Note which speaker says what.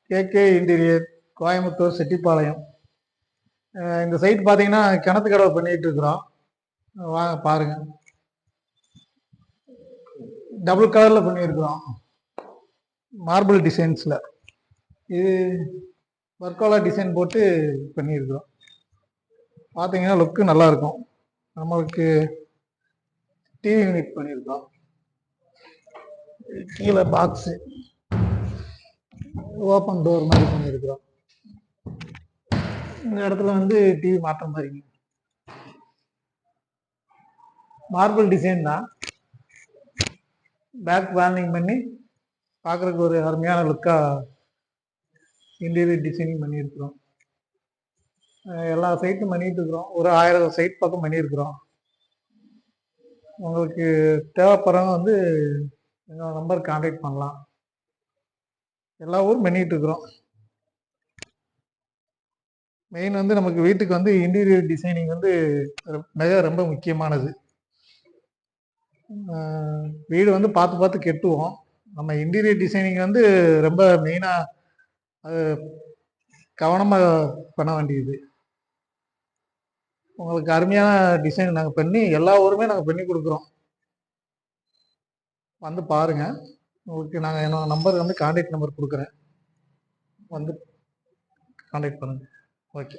Speaker 1: KK interior, Coimbatore Chettipalayam. இந்த side பார்த்தீங்கன்னா கிணத்து கடவை பண்ணிட்டு இருக்கிறோம். வாங்க பாருங்க. டபுள் கலர்ல பண்ணியிருக்கிறோம், மார்பிள் டிசைன்ஸ்ல. இது வர்க்கோலா டிசைன் போட்டு பண்ணியிருக்கிறோம். பார்த்தீங்கன்னா லுக்கு நல்லா இருக்கும். நம்மளுக்கு டிவி யூனிட் பண்ணியிருக்கோம். கீழே பாக்ஸு ஓப்பன் டோர் மாதிரி பண்ணியிருக்கிறோம். இந்த இடத்துல வந்து டிவி மாற்ற மாதிரி மார்பிள் டிசைன் தான். பேக் பேனலிங் பண்ணி பார்க்குறதுக்கு ஒரு அருமையான லுக்காக இன்டீரியர் டிசைனிங் பண்ணியிருக்கிறோம். எல்லா சைட்டும் பண்ணிட்டு இருக்கிறோம். ஒரு 1000 சைட் பக்கம் பண்ணியிருக்கிறோம். உங்களுக்கு தேவைப்படுறவங்க வந்து எங்களோட நம்பர் கான்டாக்ட் பண்ணலாம். எல்லா ஊரும் பண்ணிட்டு இருக்கிறோம். மெயின் வந்து நமக்கு வீட்டுக்கு வந்து இன்டீரியர் டிசைனிங் வந்து ரொம்ப முக்கியமானது. வீடு வந்து பார்த்து பார்த்து கெட்டுவோம். நம்ம இன்டீரியர் டிசைனிங் வந்து ரொம்ப மெயினாக அது கவனமாக பண்ண வேண்டியது. உங்களுக்கு அருமையான டிசைன் நாங்கள் பண்ணி எல்லா ஊருமே நாங்கள் பண்ணி கொடுக்குறோம். வந்து பாருங்கள். உங்களுக்கு நாங்கள் என்னோட நம்பர் வந்து கான்டாக்ட் நம்பர் கொடுக்குறேன், வந்து கான்டாக்ட் பண்ணுங்கள். ஓகே.